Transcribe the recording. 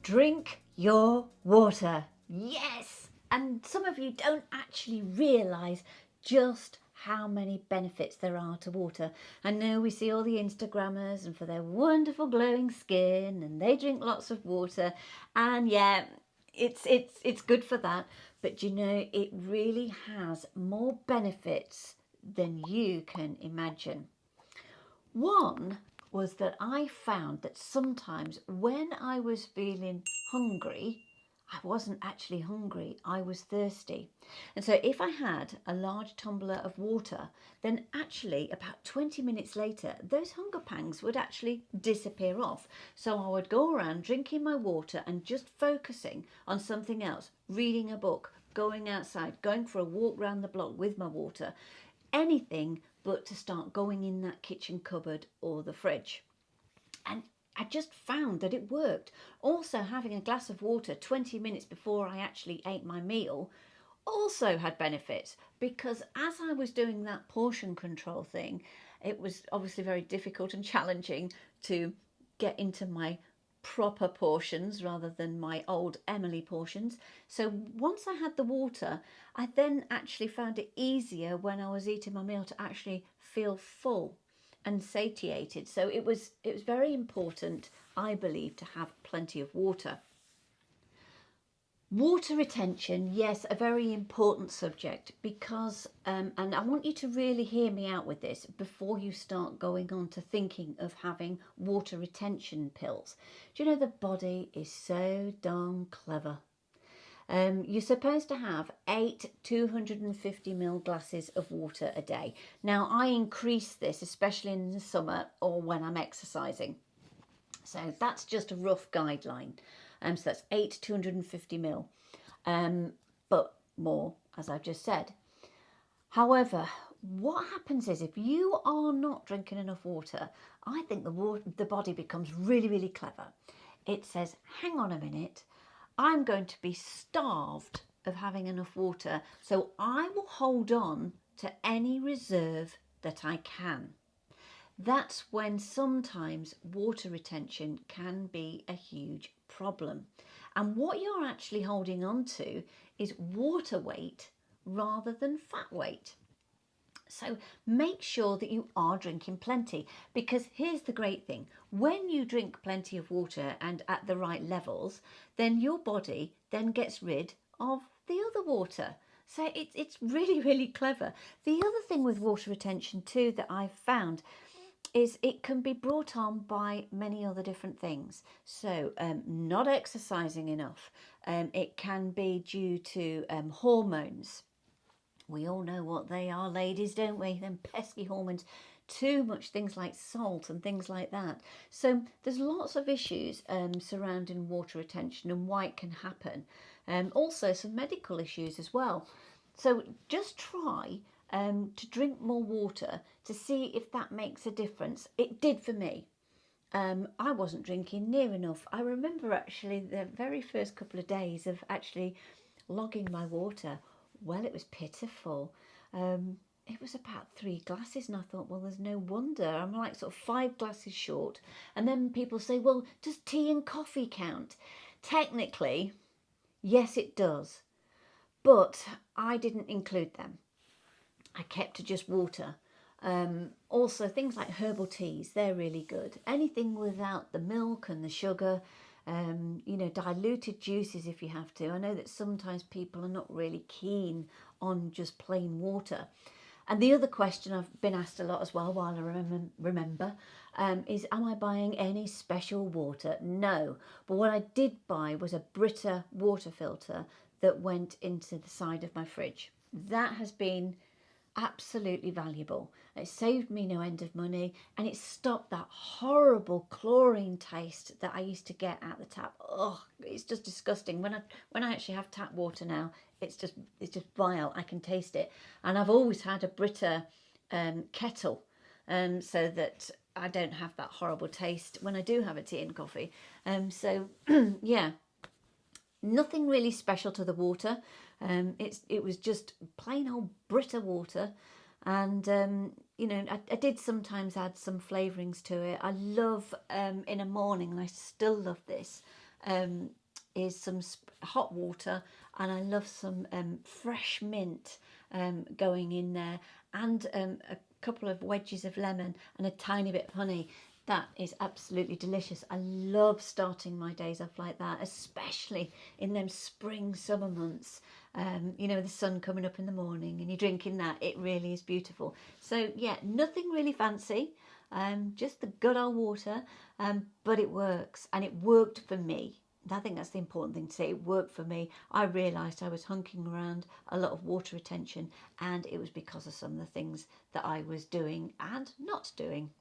Drink your water. Yes! And some of you don't actually realise just how many benefits there are to water. I know we see all the Instagrammers and for their wonderful glowing skin and they drink lots of water, and yeah, it's good for that, but you know it really has more benefits than you can imagine. One was that I found that sometimes when I was feeling hungry, I wasn't actually hungry, I was thirsty. And so if I had a large tumbler of water, then actually about 20 minutes later, those hunger pangs would actually disappear off. So I would go around drinking my water and just focusing on something else, reading a book, going outside, going for a walk round the block with my water, anything but to start going in that kitchen cupboard or the fridge. And I just found that it worked. Also, having a glass of water 20 minutes before I actually ate my meal also had benefits, because as I was doing that portion control thing, it was obviously very difficult and challenging to get into my proper portions rather than my old Emily portions. So once I had the water, I then actually found it easier when I was eating my meal to actually feel full and satiated. So it was very important, I believe, to have plenty of water. Water retention, yes, a very important subject, because, and I want you to really hear me out with this before you start going on to thinking of having water retention pills. Do you know the body is so darn clever? You're supposed to have 8 250 ml glasses of water a day. Now, I increase this, especially in the summer or when I'm exercising. So that's just a rough guideline. So that's 8 250 ml, but more, as I've just said. However, what happens is if you are not drinking enough water, I think the body becomes really, really clever. It says, hang on a minute, I'm going to be starved of having enough water, so I will hold on to any reserve that I can. That's when sometimes water retention can be a huge problem. And what you're actually holding on to is water weight rather than fat weight. So make sure that you are drinking plenty, because here's the great thing. When you drink plenty of water and at the right levels, then your body then gets rid of the other water. So it's really, really clever. The other thing with water retention too that I've found is it can be brought on by many other different things. So not exercising enough. It can be due to hormones. We all know what they are, ladies, don't we? Them pesky hormones. Too much things like salt and things like that. So there's lots of issues surrounding water retention and why it can happen. Also some medical issues as well. So just try to drink more water to see if that makes a difference. It did for me. I wasn't drinking near enough. I remember actually the very first couple of days of actually logging my water. Well, it was pitiful. It was about 3 glasses, and I thought, well, there's no wonder. I'm like sort of 5 glasses short. And then people say, well, does tea and coffee count? Technically, yes, it does. But I didn't include them. I kept to just water. Also, things like herbal teas, they're really good. Anything without the milk and the sugar, diluted juices if you have to. I know that sometimes people are not really keen on just plain water. And the other question I've been asked a lot as well, while I remember, is am I buying any special water? No. But what I did buy was a Brita water filter that went into the side of my fridge. That has been absolutely valuable. It saved me no end of money, and it stopped that horrible chlorine taste that I used to get at the tap. Oh, it's just disgusting. When I actually have tap water now, it's just vile. I can taste it, and I've always had a Brita kettle, so that I don't have that horrible taste when I do have a tea and coffee. So yeah, nothing really special to the water. It was just plain old Brita water, and I did sometimes add some flavourings to it. I love in a morning, and I still love this. is some hot water, and I love some fresh mint going in there, and a couple of wedges of lemon and a tiny bit of honey. That is absolutely delicious. I love starting my days off like that, especially in them spring, summer months. You know, the sun coming up in the morning and you're drinking that. It really is beautiful. So, yeah, nothing really fancy, just the good old water, but it works, and it worked for me. I think that's the important thing to say. It worked for me. I realised I was hunking around a lot of water retention, and it was because of some of the things that I was doing and not doing.